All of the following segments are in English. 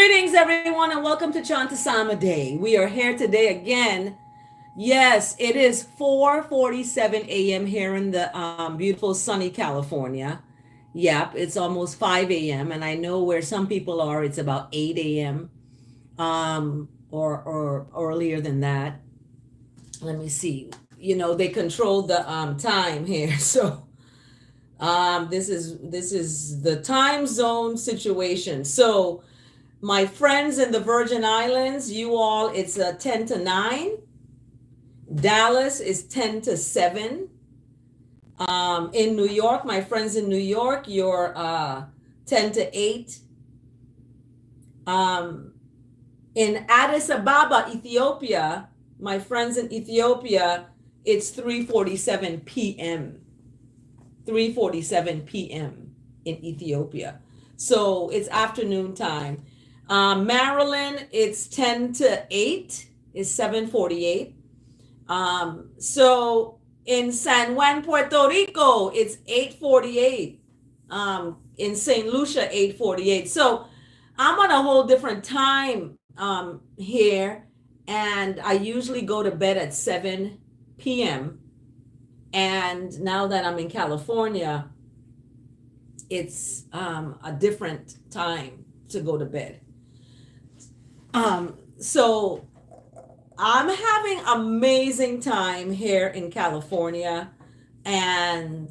Greetings, everyone, and welcome to Chant A Psalm A. We are here today again. Yes, it is 4:47 a.m. here in the beautiful sunny California. Yep, it's almost 5 a.m. and I know where some people are. It's about 8 a.m. Or earlier than that. Let me see. They control the time here, so this is the time zone situation. So my friends in the Virgin Islands, you all, it's 10 to 9. Dallas is 10 to 7. In New York, my friends in New York, you're 10 to 8. In Addis Ababa, Ethiopia, my friends in Ethiopia, it's 3:47 p.m. 3:47 p.m. in Ethiopia. So it's afternoon time. Maryland, it's 10 to 8. It's 7:48. So in San Juan, Puerto Rico, it's 8:48. In St. Lucia, 8:48. So I'm on a whole different time here, and I usually go to bed at 7 p.m. And now that I'm in California, it's a different time to go to bed. So I'm having amazing time here in California, and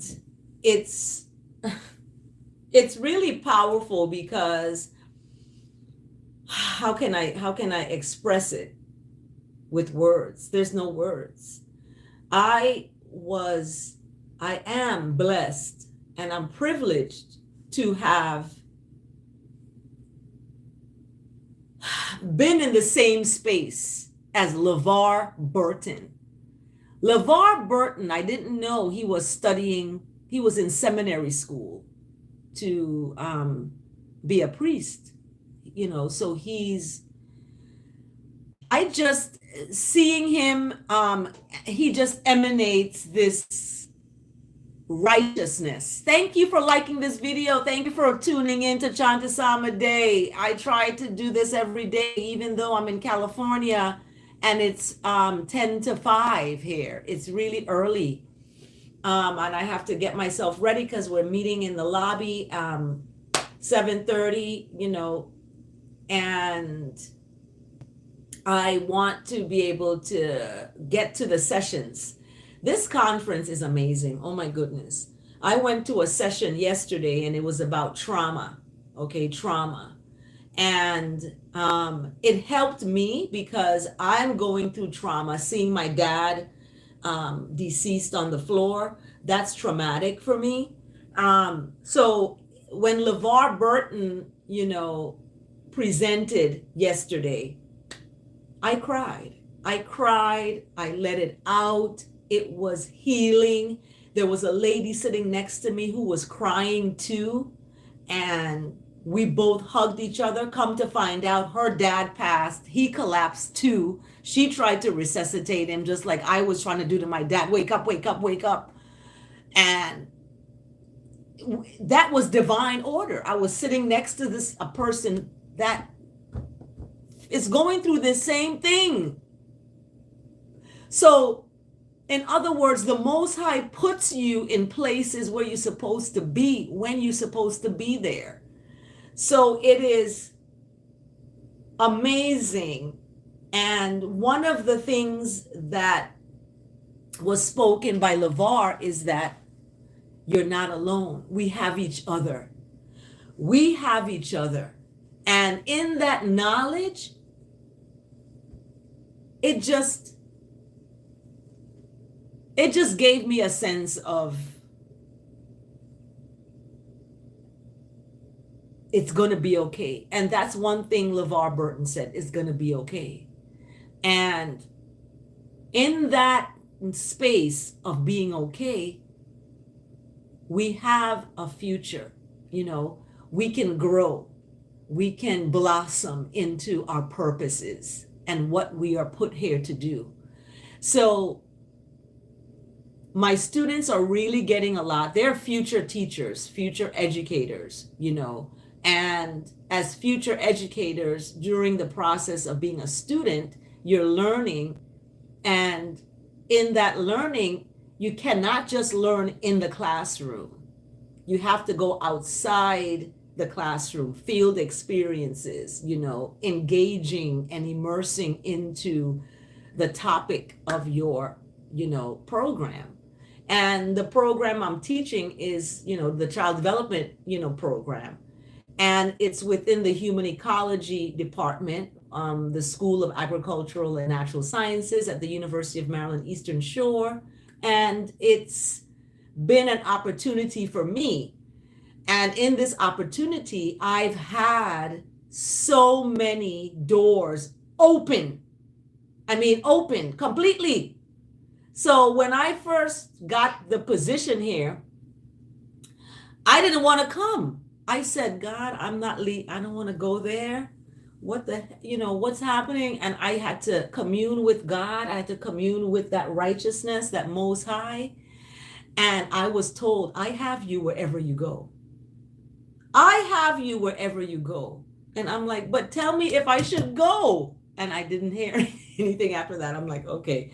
it's it's really powerful because how can I express it with words? There's no words. I am blessed and I'm privileged to have been in the same space as LeVar Burton. LeVar Burton, I didn't know he was in seminary school to be a priest, so I just seeing him, he just emanates this righteousness. Thank you for liking this video. Thank you for tuning in to Chant A Psalm A. I try to do this every day, even though I'm in California and it's 10 to 5 here. It's really early. And I have to get myself ready because we're meeting in the lobby 7:30, and I want to be able to get to the sessions. This conference is amazing. Oh my goodness. I went to a session yesterday and it was about trauma. Okay, trauma. And it helped me because I'm going through trauma. Seeing my dad deceased on the floor, that's traumatic for me. So when LeVar Burton, presented yesterday, I cried. I let it out. It was healing. There was a lady sitting next to me who was crying too. And we both hugged each other. Come to find out, her dad passed. He collapsed too. She tried to resuscitate him just like I was trying to do to my dad. Wake up, wake up, wake up. And that was divine order. I was sitting next to a person that is going through the same thing. So, in other words, the Most High puts you in places where you're supposed to be, when you're supposed to be there. So it is amazing. And one of the things that was spoken by LeVar is that you're not alone. We have each other. We have each other. And in that knowledge, it just gave me a sense of it's going to be okay. And that's one thing LeVar Burton said, it's going to be okay. And in that space of being okay, we have a future. We can grow. We can blossom into our purposes and what we are put here to do. So my students are really getting a lot. They're future teachers, future educators, And as future educators, during the process of being a student, you're learning. And in that learning, you cannot just learn in the classroom. You have to go outside the classroom, field experiences, engaging and immersing into the topic of your, program. And the program I'm teaching is, the child development, program. And it's within the human ecology department, the School of Agricultural and Natural Sciences at the University of Maryland Eastern Shore. And it's been an opportunity for me. And in this opportunity, I've had so many doors open. I mean, open completely. So when I first got the position here, I didn't want to come. I said, God, I don't want to go there. What's happening? And I had to commune with God. I had to commune with that righteousness, that Most High. And I was told, I have you wherever you go. I have you wherever you go. And I'm like, but tell me if I should go. And I didn't hear anything after that. I'm like, okay,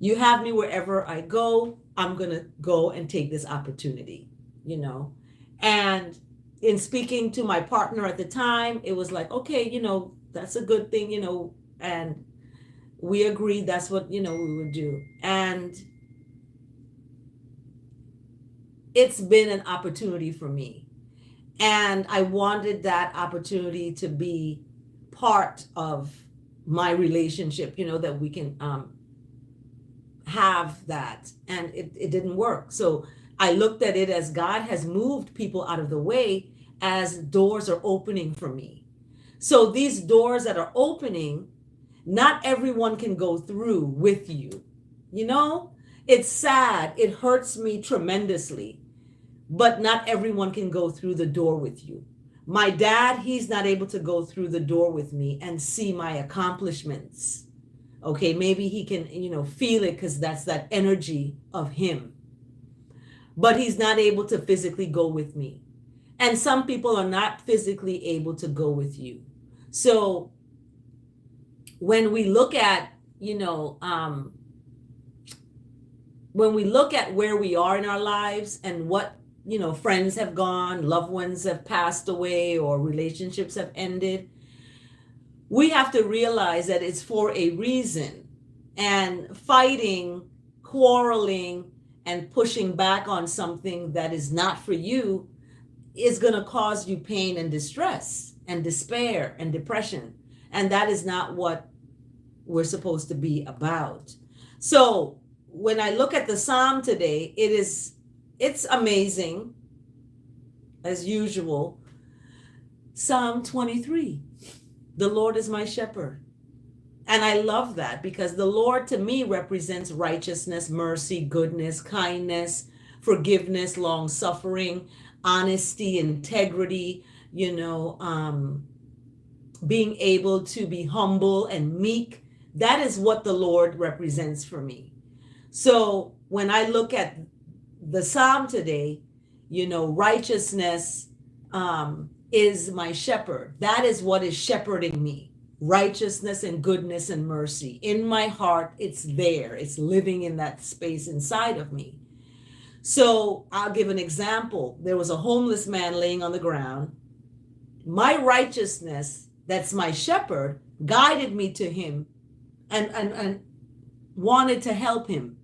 you have me wherever I go. I'm going to go and take this opportunity, And in speaking to my partner at the time, it was like, okay, that's a good thing, and we agreed that's what, we would do. And it's been an opportunity for me. And I wanted that opportunity to be part of my relationship, that we can have that. And it didn't work. So I looked at it as God has moved people out of the way as doors are opening for me. So these doors that are opening, not everyone can go through with you. It's sad. It hurts me tremendously. But not everyone can go through the door with you. My dad, he's not able to go through the door with me and see my accomplishments. Okay, maybe he can, feel it because that's that energy of him. But he's not able to physically go with me. And some people are not physically able to go with you. So when we look at, when we look at where we are in our lives and what friends have gone, loved ones have passed away, or relationships have ended, we have to realize that it's for a reason. And fighting, quarreling, and pushing back on something that is not for you is going to cause you pain and distress and despair and depression. And that is not what we're supposed to be about. So when I look at the Psalm today, it's amazing, as usual. Psalm 23, the Lord is my shepherd. And I love that because the Lord to me represents righteousness, mercy, goodness, kindness, forgiveness, long suffering, honesty, integrity, being able to be humble and meek. That is what the Lord represents for me. So when I look at the Psalm today, righteousness is my shepherd. That is what is shepherding me. Righteousness and goodness and mercy. In my heart, it's there. It's living in that space inside of me. So I'll give an example. There was a homeless man laying on the ground. My righteousness, that's my shepherd, guided me to him and wanted to help him.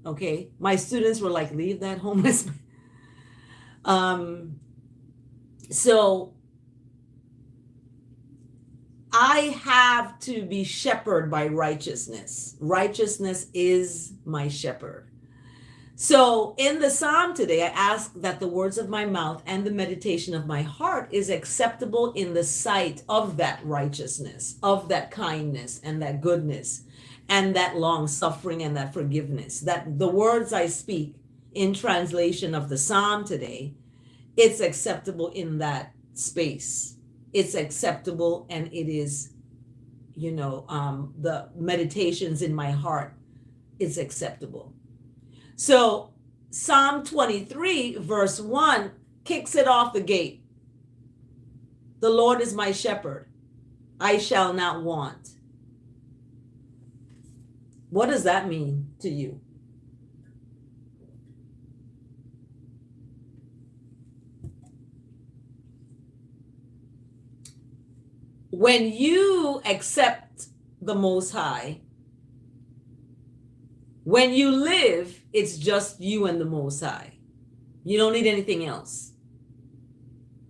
Okay, my students were like, leave that homeless man. So I have to be shepherded by righteousness. Righteousness is my shepherd. So in the Psalm today, I ask that the words of my mouth and the meditation of my heart is acceptable in the sight of that righteousness, of that kindness and that goodness, and that long suffering and that forgiveness. That the words I speak in translation of the Psalm today, it's acceptable in that space. It's acceptable, and it is, the meditations in my heart, it's acceptable. So Psalm 23 verse 1 kicks it off the gate. The Lord is my shepherd. I shall not want. What does that mean to you? When you accept the Most High, when you live, it's just you and the Most High. You don't need anything else.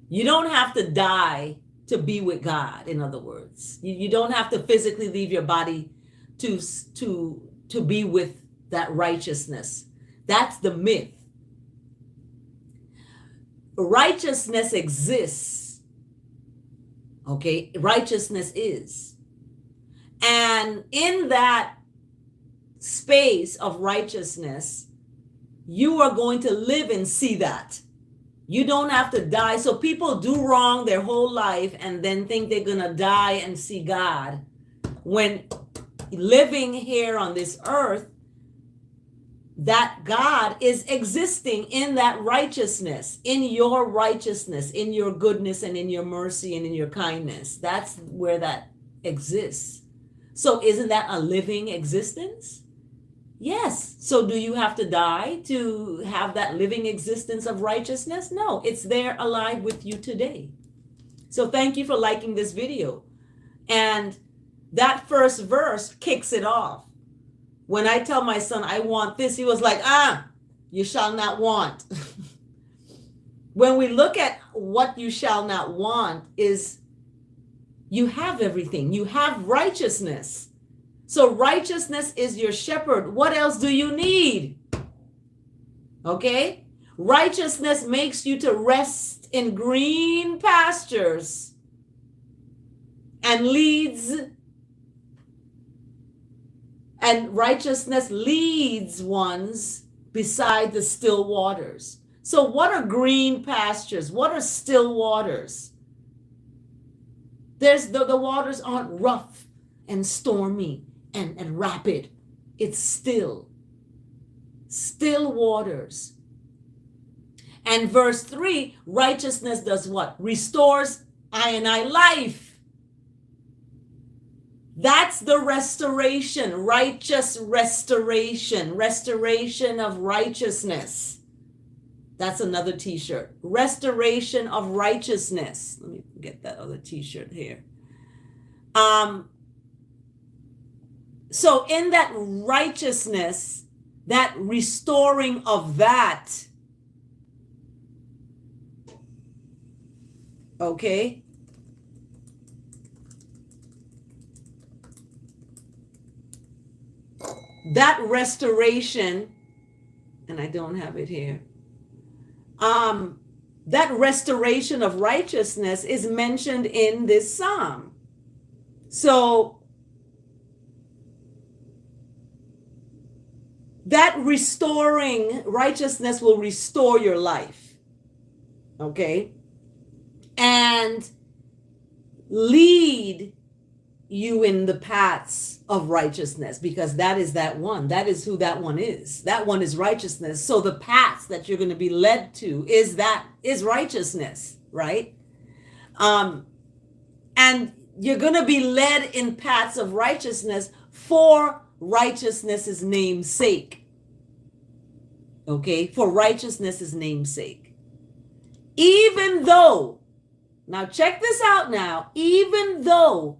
You don't have to die to be with God, in other words. You don't have to physically leave your body to be with that righteousness. That's the myth. Righteousness exists. Okay? Righteousness is. And in that space of righteousness, you are going to live and see that. You don't have to die. So people do wrong their whole life and then think they're going to die and see God. When living here on this earth, that God is existing in that righteousness, in your righteousness, in your goodness and in your mercy and in your kindness. That's where that exists. So isn't that a living existence? Yes. So do you have to die to have that living existence of righteousness? No, it's there alive with you today. So thank you for liking this video. And that first verse kicks it off. When I tell my son, I want this, he was like, you shall not want. When we look at what you shall not want is you have everything. You have righteousness. So righteousness is your shepherd. What else do you need? Okay? Righteousness makes you to rest in green pastures and righteousness leads ones beside the still waters. So what are green pastures? What are still waters? The waters aren't rough and stormy and rapid. It's still waters. And verse 3, righteousness does what? Restores I life. That's the restoration, righteous restoration of righteousness. That's another t-shirt. Restoration of righteousness. Let me get that other t-shirt here. So in that righteousness, that restoring of that, okay? That restoration, and I don't have it here, that restoration of righteousness is mentioned in this psalm. So that restoring righteousness will restore your life, okay? And lead you in the paths of righteousness, because that is that one. That is who that one is. That one is righteousness. So the paths that you're going to be led to is righteousness, right? And you're going to be led in paths of righteousness for righteousness' name's sake. Okay? For righteousness' name's sake. Even though, now check this out now, even though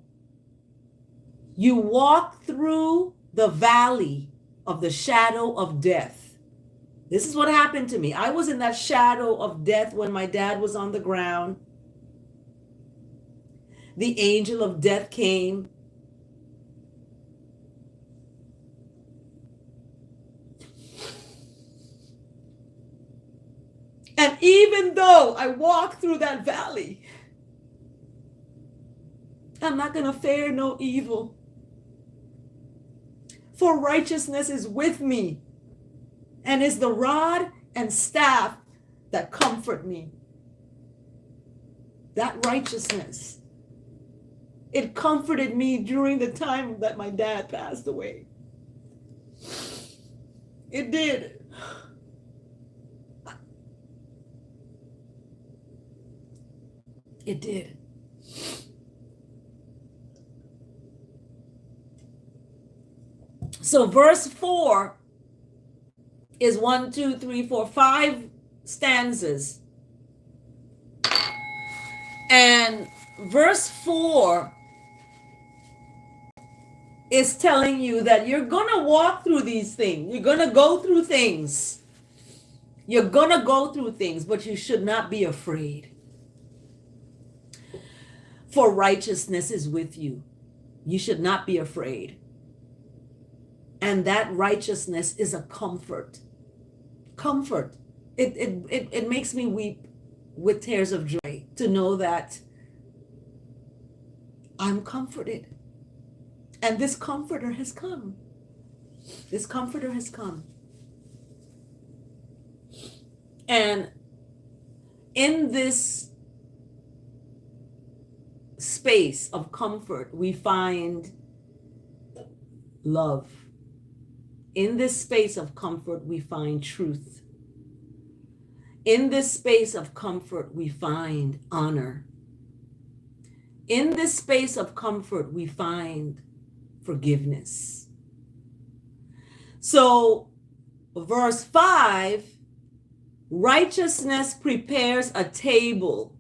you walk through the valley of the shadow of death. This is what happened to me. I was in that shadow of death when my dad was on the ground. The angel of death came. And even though I walk through that valley, I'm not going to fear no evil. For righteousness is with me, and is the rod and staff that comfort me. That righteousness, it comforted me during the time that my dad passed away. It did. It did. So verse 4 is 5 stanzas. And verse 4 is telling you that you're going to walk through these things. You're going to go through things. You're going to go through things, but you should not be afraid. For righteousness is with you. You should not be afraid. And that righteousness is a comfort. Comfort. It makes me weep with tears of joy to know that I'm comforted. And this comforter has come. This comforter has come. And in this space of comfort, we find love. In this space of comfort, we find truth. In this space of comfort, we find honor. In this space of comfort, we find forgiveness. So, verse 5, righteousness prepares a table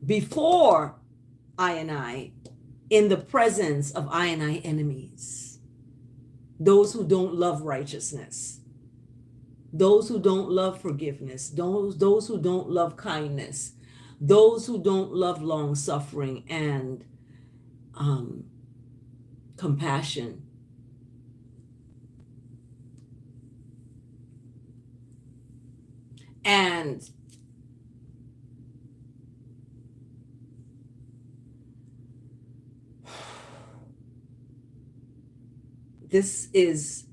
before I in the presence of I enemies. Those who don't love righteousness, those who don't love forgiveness, those who don't love kindness, those who don't love long suffering and compassion. And this is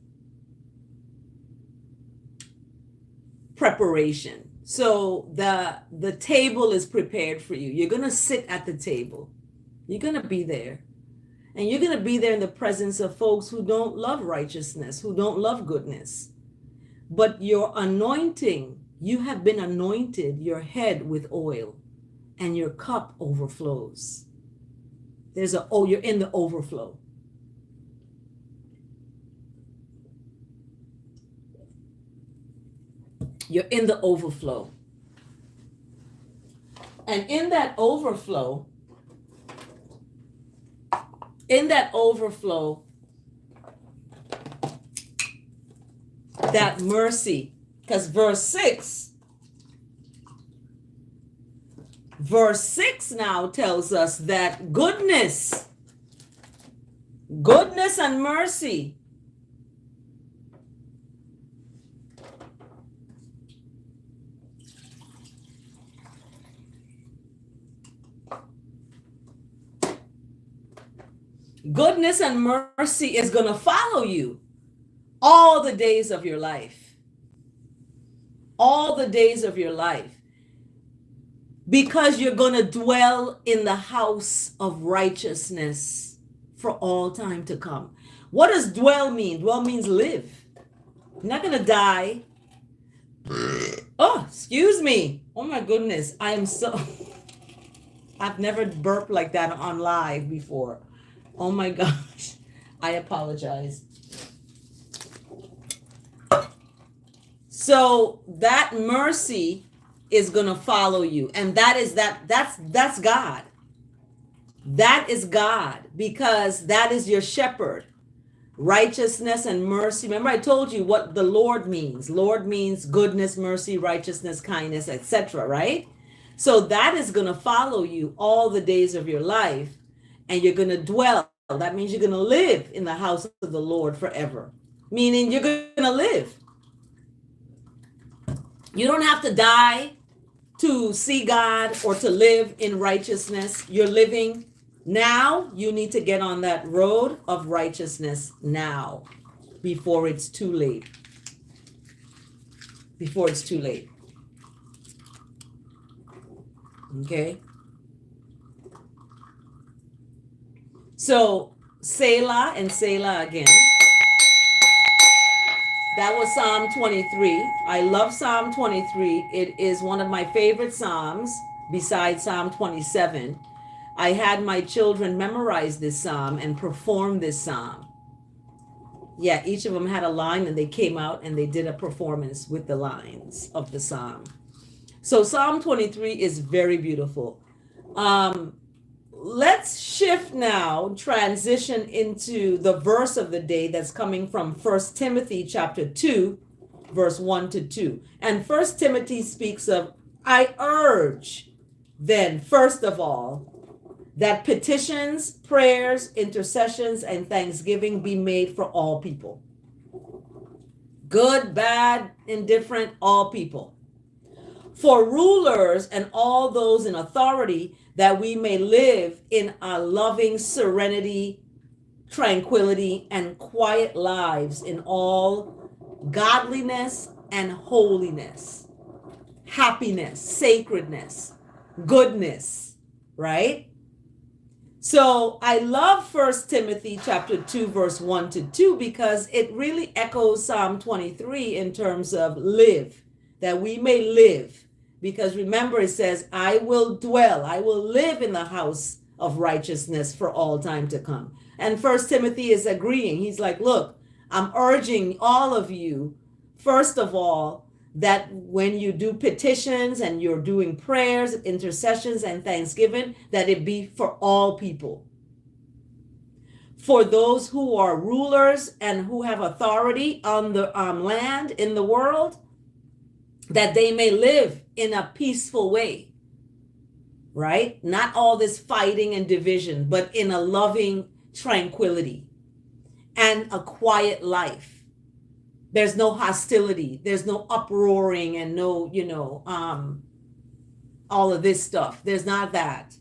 preparation. So the table is prepared for you. You're going to sit at the table. You're going to be there. And you're going to be there in the presence of folks who don't love righteousness, who don't love goodness. But your anointing, you have been anointed your head with oil, and your cup overflows. You're in the overflow. You're in the overflow. And in that overflow, that mercy, because verse 6 now tells us that goodness and mercy is going to follow you all the days of your life. All the days of your life. Because you're going to dwell in the house of righteousness for all time to come. What does dwell mean? Dwell means live. You're not going to die. Oh, excuse me. Oh my goodness. I've never burped like that on live before. Oh my gosh. I apologize. So that mercy is going to follow you. And that's God. That is God, because that is your shepherd. Righteousness and mercy. Remember, I told you what the Lord means. Lord means goodness, mercy, righteousness, kindness, etc., right? So that is going to follow you all the days of your life, and you're going to dwell. That means you're going to live in the house of the Lord forever, meaning you're going to live. You don't have to die to see God or to live in righteousness. You're living now. You need to get on that road of righteousness now, before it's too late. Before it's too late. Okay? So, Selah and Selah again. That was Psalm 23. I love Psalm 23. It is one of my favorite Psalms besides Psalm 27. I had my children memorize this Psalm and perform this Psalm. Yeah, each of them had a line, and they came out and they did a performance with the lines of the psalm. So Psalm 23 is very beautiful. Let's shift now, transition into the verse of the day that's coming from 1 Timothy chapter 2, verse 1 to 2. And 1 Timothy speaks of, I urge then, first of all, that petitions, prayers, intercessions, and thanksgiving be made for all people. Good, bad, indifferent, all people. For rulers and all those in authority, that we may live in a loving serenity, tranquility, and quiet lives in all godliness and holiness, happiness, sacredness, goodness, right? So I love 1 Timothy chapter 2, verse 1 to 2, because it really echoes Psalm 23 in terms of live, that we may live. Because remember, it says, I will live in the house of righteousness for all time to come. And 1 Timothy is agreeing. He's like, look, I'm urging all of you, first of all, that when you do petitions and you're doing prayers, intercessions, and thanksgiving, that it be for all people. For those who are rulers and who have authority on the land in the world, that they may live in a peaceful way, right? Not all this fighting and division, but in a loving tranquility and a quiet life. There's no hostility. There's no uproaring and no, all of this stuff. There's not that.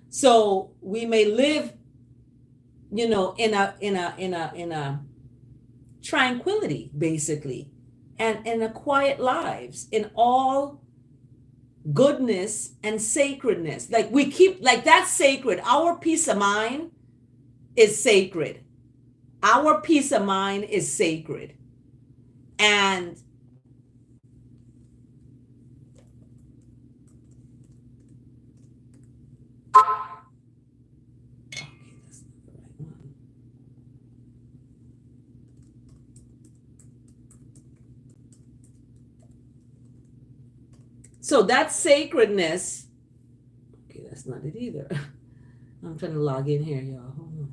So we may live, in a tranquility, basically, and in a quiet lives in all goodness and sacredness. Like that's sacred. Our peace of mind is sacred. Our peace of mind is sacred. And okay, that's not the right one. So that sacredness, okay, that's not it either. I'm trying to log in here, y'all. Hold on.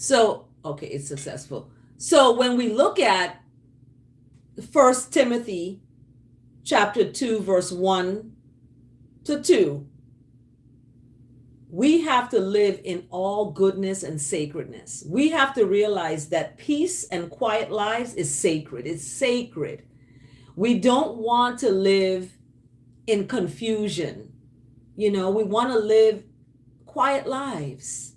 So, okay, it's successful. So when we look at 1 Timothy chapter 2, verse 1 to 2, we have to live in all goodness and sacredness. We have to realize that peace and quiet lives is sacred. It's sacred. We don't want to live in confusion. We want to live quiet lives.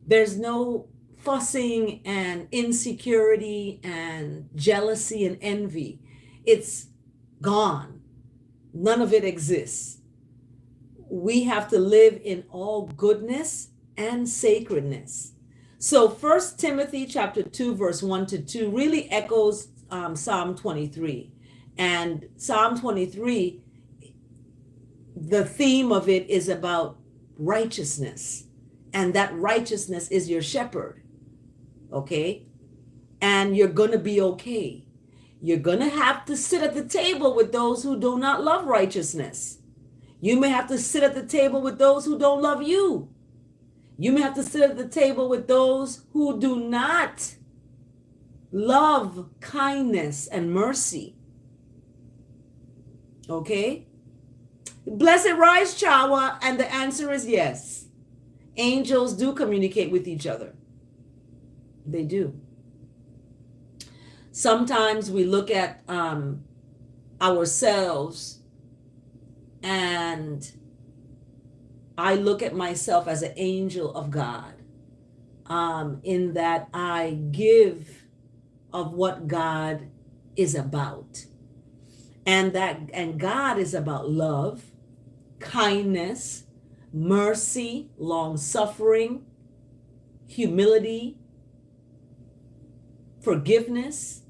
There's no fussing and insecurity and jealousy and envy. It's gone. None of it exists. We have to live in all goodness and sacredness. So 1 Timothy chapter 2, verse 1 to 2 really echoes Psalm 23. And Psalm 23, the theme of it is about righteousness. And that righteousness is your shepherd, okay? And you're going to be okay. You're going to have to sit at the table with those who do not love righteousness. You may have to sit at the table with those who don't love you. You may have to sit at the table with those who do not love kindness and mercy, okay? Blessed rise, Chawa, and the answer is yes. Angels do communicate with each other. They do. Sometimes we look at ourselves, and I look at myself as an angel of God, in that I give of what God is about. And God is about love, kindness, mercy, long-suffering, humility, forgiveness,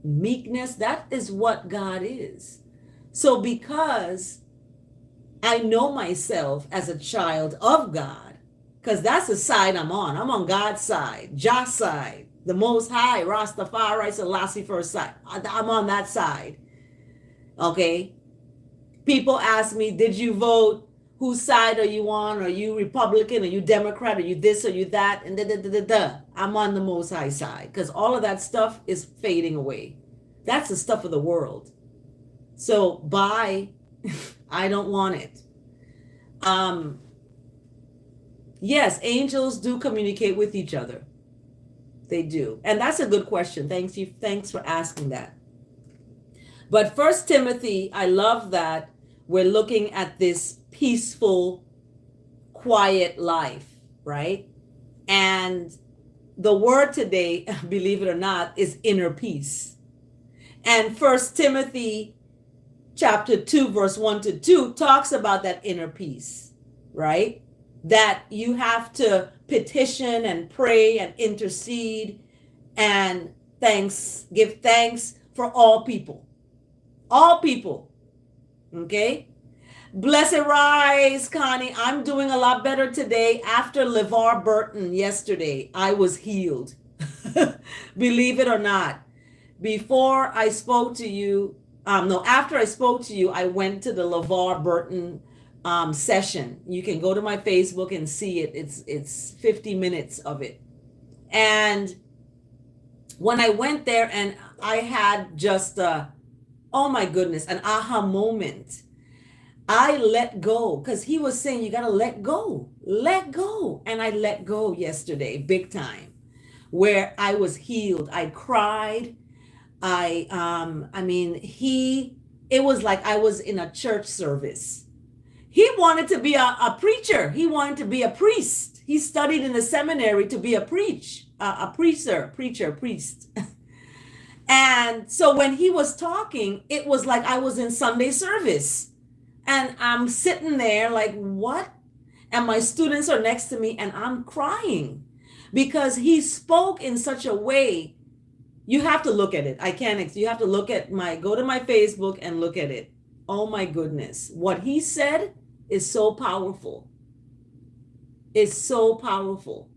meekness. That is what God is. So because I know myself as a child of God, because that's the side I'm on God's side, Jah's side, the Most High, Rastafari, Selassie first side. I'm on that side. Okay? People ask me, did you vote? Whose side are you on? Are you Republican? Are you Democrat? Are you this? Are you that? And I'm on the Most High side because all of that stuff is fading away. That's the stuff of the world. So bye. I don't want it. Yes, angels do communicate with each other. They do. And that's a good question. Thanks for asking that. But First Timothy, I love that we're looking at this peaceful, quiet life, right? And the word today, believe it or not, is inner peace. And First Timothy chapter 2, verse 1-2 talks about that inner peace, right? That you have to petition and pray and intercede and give thanks for all people. All people. Okay? Blessed rise, Connie. I'm doing a lot better today. After LeVar Burton yesterday, I was healed. Believe it or not. Before I spoke to you, after I spoke to you, I went to the LeVar Burton session. You can go to my Facebook and see it. It's 50 minutes of it. And when I went there and I had just oh my goodness, an aha moment. I let go because he was saying you got to let go. And I let go yesterday, big time, where I was healed. I cried. It was like I was in a church service. He wanted to be a preacher. He wanted to be a priest. He studied in the seminary to be a priest. And so when he was talking, it was like I was in Sunday service. And I'm sitting there like, what? And my students are next to me and I'm crying because he spoke in such a way. You have to look at it. You have to go to my Facebook and look at it. Oh my goodness. What he said is so powerful. It's so powerful.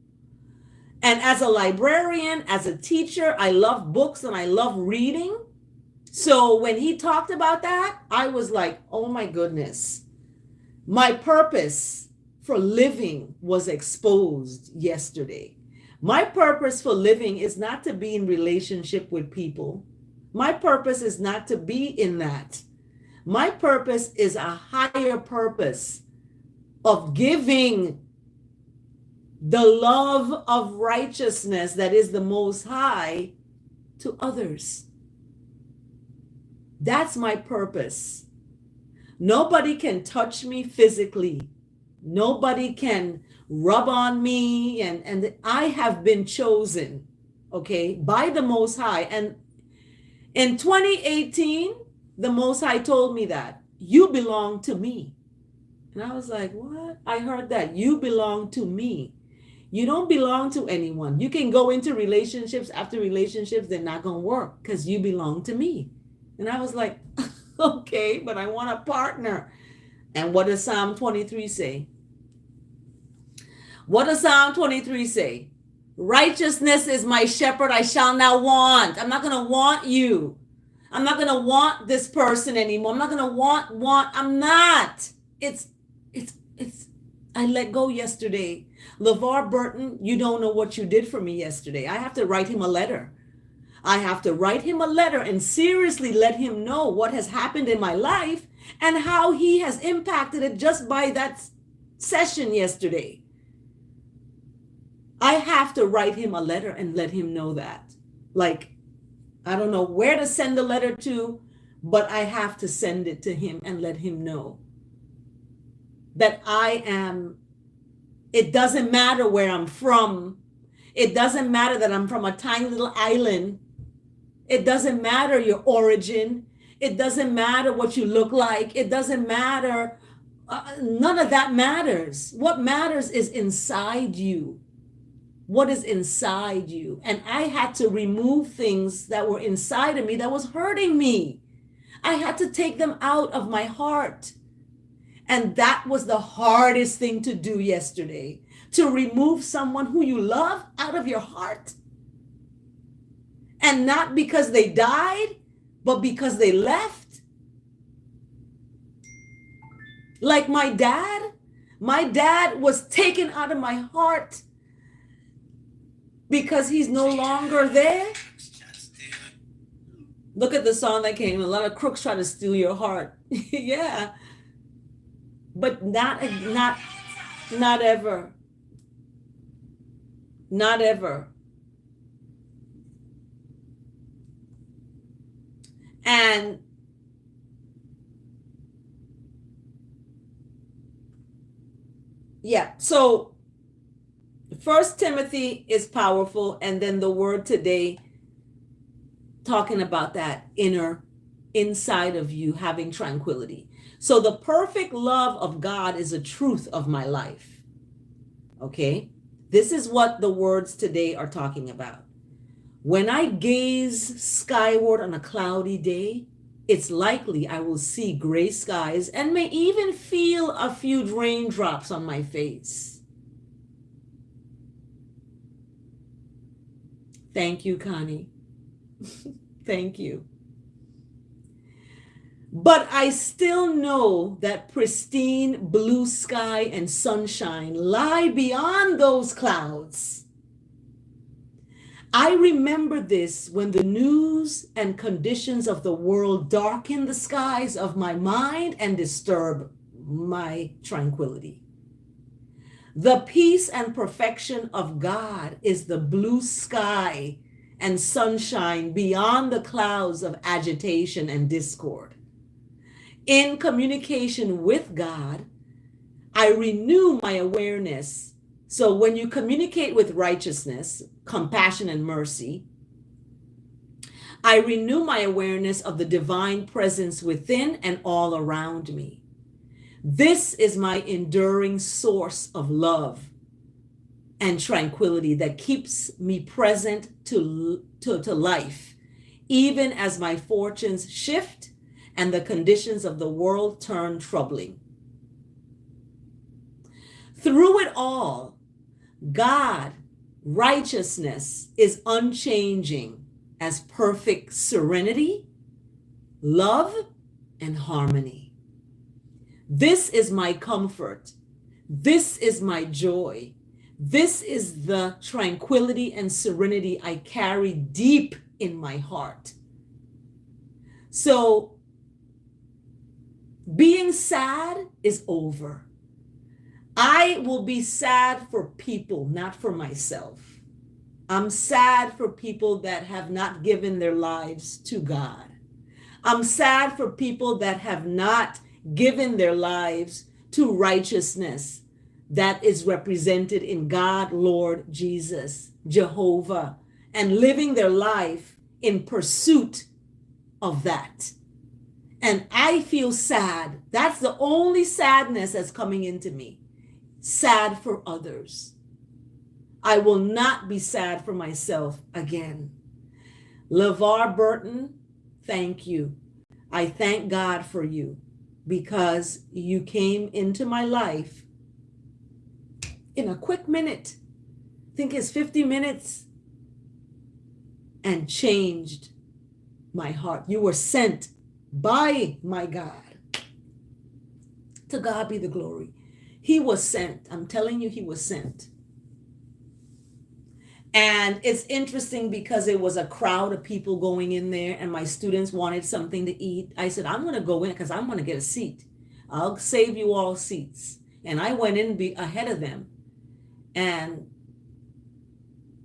And as a librarian, as a teacher, I love books and I love reading. So when he talked about that, I was like, oh my goodness. My purpose for living was exposed yesterday. My purpose for living is not to be in relationship with people. My purpose is not to be in that. My purpose is a higher purpose of giving the love of righteousness that is the Most High to others. That's my purpose. Nobody can touch me physically. Nobody can rub on me. And I have been chosen, okay, by the Most High. And in 2018, the Most High told me that you belong to me. And I was like, what? I heard that you belong to me. You don't belong to anyone. You can go into relationships after relationships. They're not going to work because you belong to me. And I was like, okay, but I want a partner. And what does Psalm 23 say? What does Psalm 23 say? Righteousness is my shepherd, I shall not want. I'm not going to want you. I'm not going to want this person anymore. I'm not going to want. I'm not. I let go yesterday. LeVar Burton, you don't know what you did for me yesterday. I have to write him a letter. I have to write him a letter and seriously let him know what has happened in my life and how he has impacted it just by that session yesterday. I have to write him a letter and let him know that. Like, I don't know where to send the letter to, but I have to send it to him and let him know that it doesn't matter where I'm from. It doesn't matter that I'm from a tiny little island. It doesn't matter your origin. It doesn't matter what you look like. It doesn't matter. None of that matters. What matters is inside you. What is inside you? And I had to remove things that were inside of me that was hurting me. I had to take them out of my heart. And that was the hardest thing to do yesterday, to remove someone who you love out of your heart. And not because they died, but because they left. Like my dad was taken out of my heart because he's no longer there. Look at the song that came. A lot of crooks try to steal your heart. Yeah. But not ever. Not ever. And yeah, so First Timothy is powerful, and then the word today talking about that inside of you having tranquility. So the perfect love of God is a truth of my life. Okay? This is what the words today are talking about. When I gaze skyward on a cloudy day, it's likely I will see gray skies and may even feel a few raindrops on my face. Thank you, Connie. Thank you. But I still know that pristine blue sky and sunshine lie beyond those clouds. I remember this when the news and conditions of the world darken the skies of my mind and disturb my tranquility. The peace and perfection of God is the blue sky and sunshine beyond the clouds of agitation and discord. In communication with God, I renew my awareness. So when you communicate with righteousness, compassion, and mercy, I renew my awareness of the divine presence within and all around me. This is my enduring source of love and tranquility that keeps me present to life, even as my fortunes shift and the conditions of the world turn troubling. Through it all, God, righteousness is unchanging as perfect serenity, love, and harmony. This is my comfort. This is my joy. This is the tranquility and serenity I carry deep in my heart. So, being sad is over. I will be sad for people, not for myself. I'm sad for people that have not given their lives to God. I'm sad for people that have not given their lives to righteousness that is represented in God, Lord Jesus, Jehovah, and living their life in pursuit of that. And I feel sad. That's the only sadness that's coming into me. Sad for others. I will not be sad for myself again. LeVar Burton, thank you. I thank God for you because you came into my life in a quick minute. I think it's 50 minutes and changed my heart. You were sent by my God. To God be the glory. He was sent. I'm telling you, he was sent. And it's interesting because it was a crowd of people going in there and my students wanted something to eat. I said, I'm going to go in because I'm going to get a seat. I'll save you all seats. And I went in ahead of them. And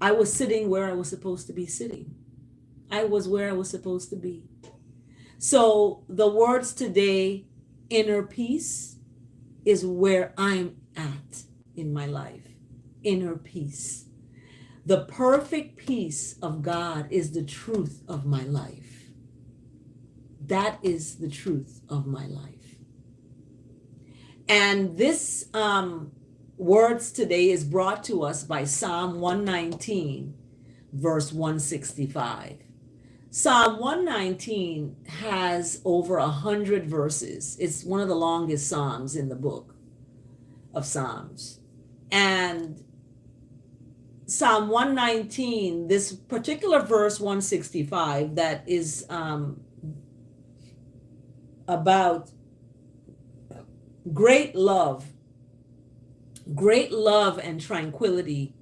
I was sitting where I was supposed to be sitting. I was where I was supposed to be. So the words today, inner peace, is where I'm at in my life. Inner peace. The perfect peace of God is the truth of my life. That is the truth of my life. And this words today is brought to us by Psalm 119, verse 165. Psalm 119 has over 100 verses. It's one of the longest Psalms in the book of Psalms. And Psalm 119, this particular verse 165, that is about great love and tranquility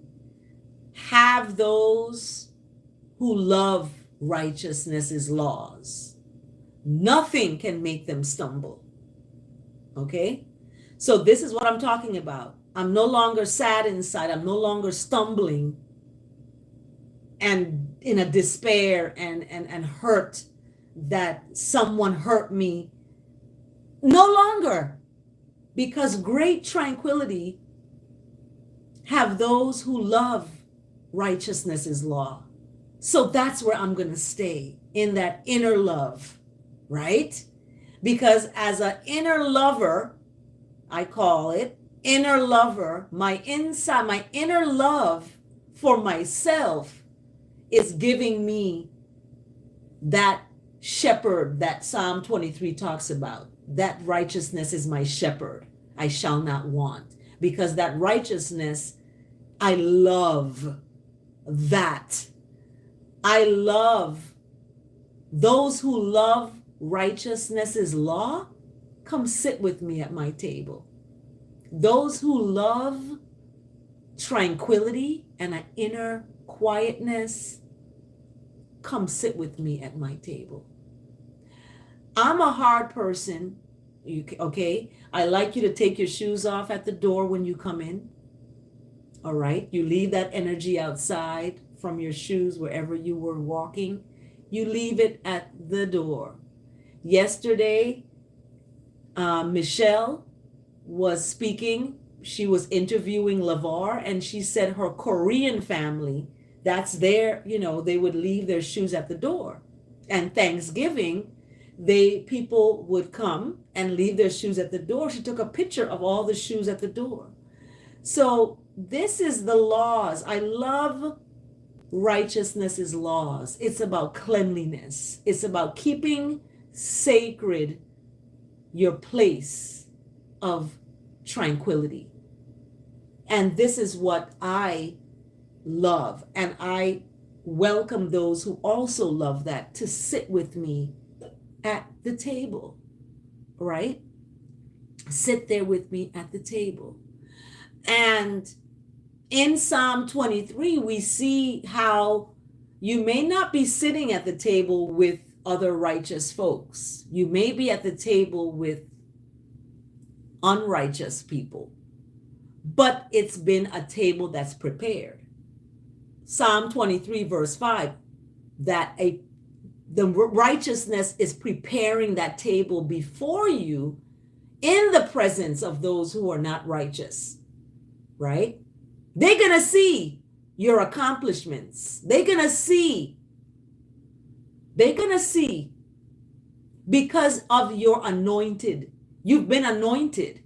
have those who love righteousness' laws. Nothing can make them stumble. Okay? So this is what I'm talking about. I'm no longer sad inside. I'm no longer stumbling and in a despair and hurt that someone hurt me. No longer. Because great tranquility have those who love righteousness' law. So that's where I'm going to stay, in that inner love, right? Because as an inner lover, I call it inner lover, my inner love for myself is giving me that shepherd that Psalm 23 talks about. That righteousness is my shepherd. I shall not want. Because that righteousness, I love that. I love those who love righteousness' law. Come sit with me at my table. Those who love tranquility and an inner quietness, come sit with me at my table. I'm a hard person, okay? I like you to take your shoes off at the door when you come in. All right? You leave that energy outside from your shoes wherever you were walking. You leave it at the door. Yesterday, Michelle was speaking. She was interviewing LeVar, and she said her Korean family, that's their, they would leave their shoes at the door. And Thanksgiving, people would come and leave their shoes at the door. She took a picture of all the shoes at the door. So this is the laws. I love righteousness' laws. It's about cleanliness. It's about keeping sacred your place of tranquility. And this is what I love. And I welcome those who also love that to sit with me at the table, right? Sit there with me at the table. And in Psalm 23, we see how you may not be sitting at the table with other righteous folks. You may be at the table with unrighteous people, but it's been a table that's prepared. Psalm 23, verse 5, that the righteousness is preparing that table before you in the presence of those who are not righteous, right? They're going to see your accomplishments. They're going to see because of your anointed. You've been anointed.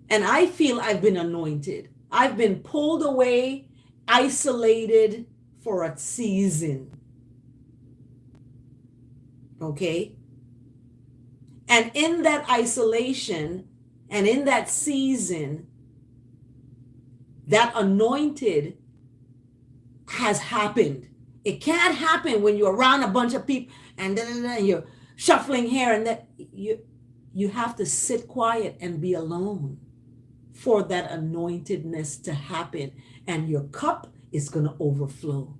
And I feel I've been anointed. I've been pulled away, isolated for a season. Okay? And in that isolation and in that season, that anointed has happened. It can't happen when you're around a bunch of people and you're shuffling hair, and that you have to sit quiet and be alone for that anointedness to happen, and your cup is going to overflow.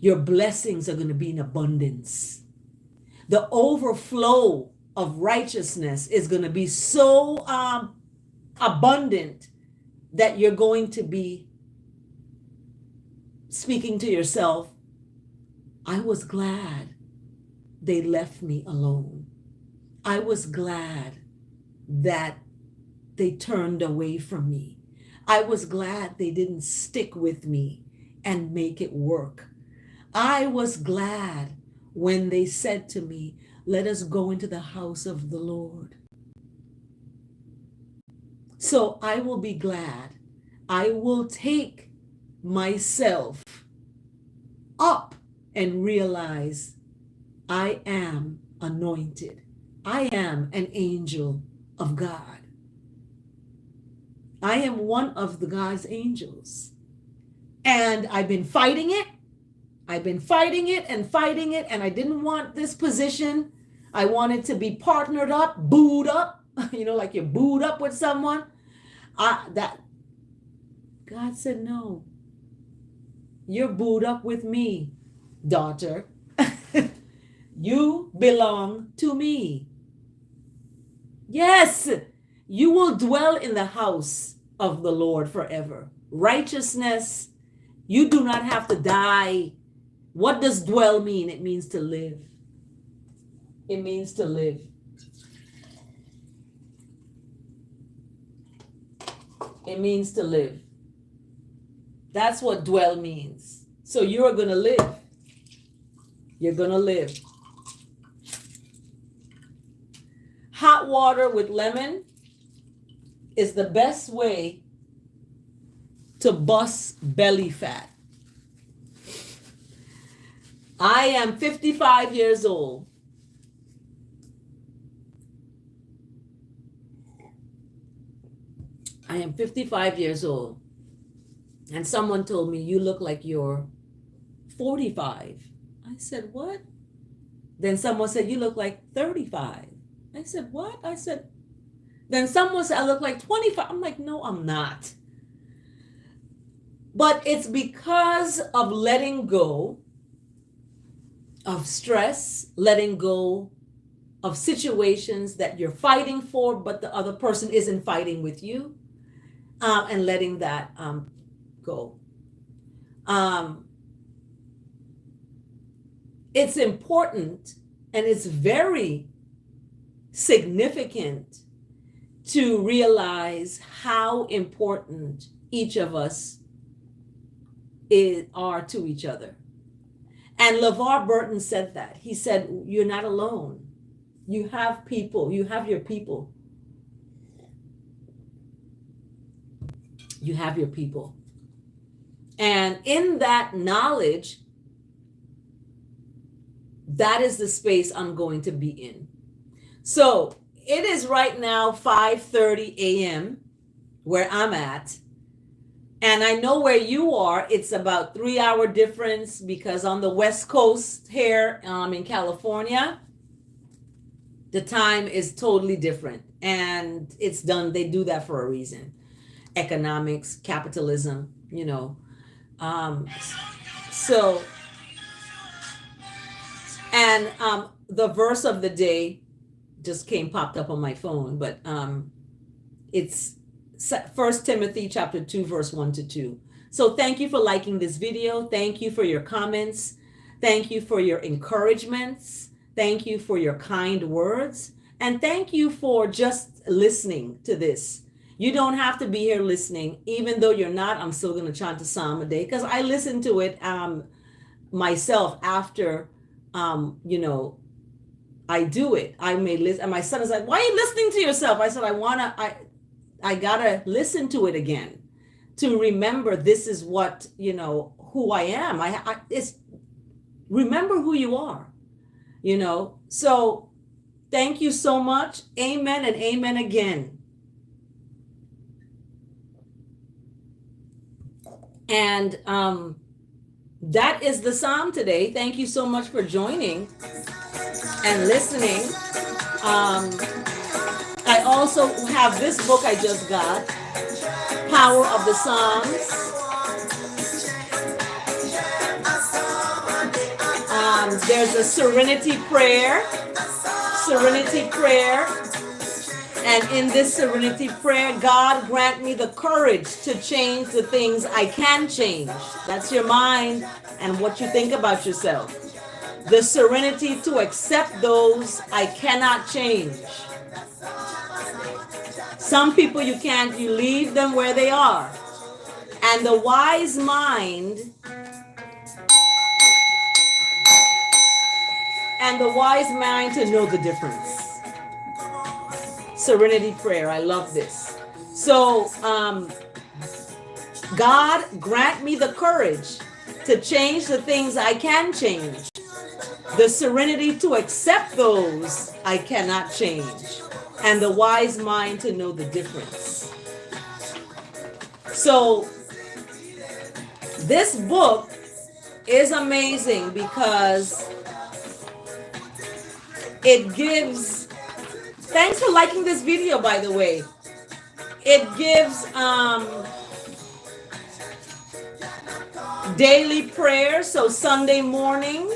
Your blessings are going to be in abundance. The overflow of righteousness is going to be so abundant that you're going to be speaking to yourself, I was glad they left me alone. I was glad that they turned away from me. I was glad they didn't stick with me and make it work. I was glad when they said to me, let us go into the house of the Lord. So I will be glad. I will take myself up and realize I am anointed. I am an angel of God. I am one of the God's angels. And I've been fighting it. I've been fighting it and fighting it. And I didn't want this position. I wanted to be partnered up, booed up, like you're booed up with someone. That God said, no, you're booed up with me, daughter. You belong to me. Yes, you will dwell in the house of the Lord forever. Righteousness, you do not have to die. What does dwell mean? It means to live. It means to live. It means to live. That's what dwell means. So you're going to live. You're going to live. Hot water with lemon is the best way to bust belly fat. I am 55 years old. I am 55 years old. And someone told me, you look like you're 45. I said, what? Then someone said, you look like 35. I said, what? I said, then someone said, I look like 25. I'm like, no, I'm not. But it's because of letting go of stress, letting go of situations that you're fighting for, but the other person isn't fighting with you, and letting that go. It's important and it's very significant to realize how important each of us are to each other. And LeVar Burton said that. He said, you're not alone. You have people. You have your people. You have your people. And in that knowledge, that is the space I'm going to be in. So it is right now 5:30 a.m. where I'm at. And I know where you are. It's about 3-hour difference because on the West Coast here in California, the time is totally different. And it's done. They do that for a reason. Economics, capitalism, the verse of the day just popped up on my phone, but it's 1 Timothy chapter 2, verse 1-2. So thank you for liking this video. Thank you for your comments. Thank you for your encouragements. Thank you for your kind words. And thank you for just listening to this. You don't have to be here listening. Even though you're not, I'm still going to chant a psalm a day because I listen to it myself after, I do it. I may listen. And my son is like, why are you listening to yourself? I said, I gotta listen to it again to remember this is what, who I am. It's remember who you are, So thank you so much. Amen and amen again. And that is the psalm today. Thank you so much for joining and listening. I also have this book I just got, Power of the Psalms. There's a serenity prayer. And in this serenity prayer, God grant me the courage to change the things I can change. That's your mind and what you think about yourself. The serenity to accept those I cannot change. Some people you can't, you leave them where they are. And the wise mind to know the difference. Serenity prayer, I love this. So, God grant me the courage to change the things I can change, the serenity to accept those I cannot change, and the wise mind to know the difference. So this book is amazing because it gives, thanks for liking this video, by the way. It gives daily prayer. So Sunday morning,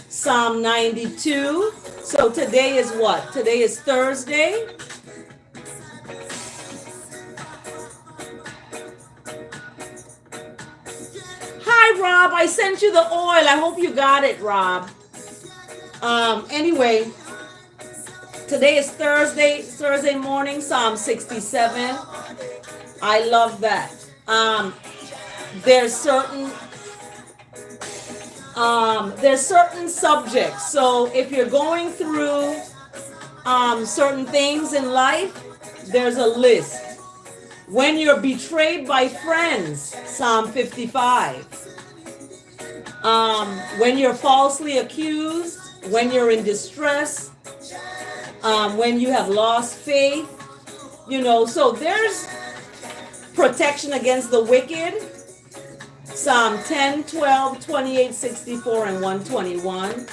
Psalm 92. So today is what? Today is Thursday. Hi, Rob. I sent you the oil. I hope you got it, Rob. Anyway, today is Thursday morning, Psalm 67. I love that. There's certain subjects. So if you're going through certain things in life, there's a list. When you're betrayed by friends, Psalm 55. When you're falsely accused, when you're in distress, when you have lost faith, so there's protection against the wicked. Psalm 10, 12, 28, 64, and 121.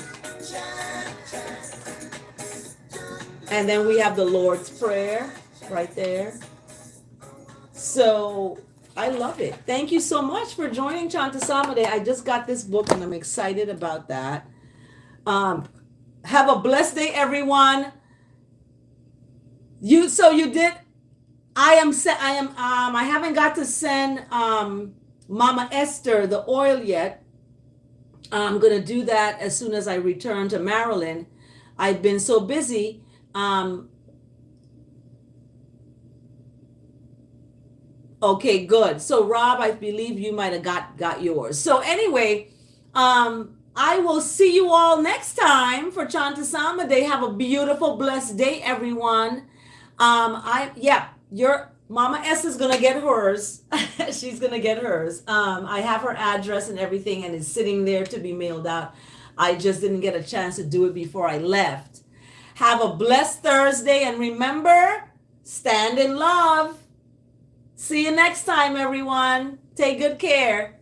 And then we have the Lord's Prayer right there. So I love it. Thank you so much for joining Chant A Psalm A. I just got this book and I'm excited about that. Have a blessed day, everyone. I haven't got to send Mama Esther the oil yet. I'm going to do that as soon as I return to Maryland. I've been so busy. Okay, good. So Rob, I believe you might have got yours. So anyway, I will see you all next time for Chant A Psalm A. Have a beautiful, blessed day, everyone. Your Mama S is gonna get hers. She's gonna get hers. I have her address and everything, and it's sitting there to be mailed out. I just didn't get a chance to do it before I left. Have a blessed Thursday, and remember, stand in love. See you next time, everyone. Take good care.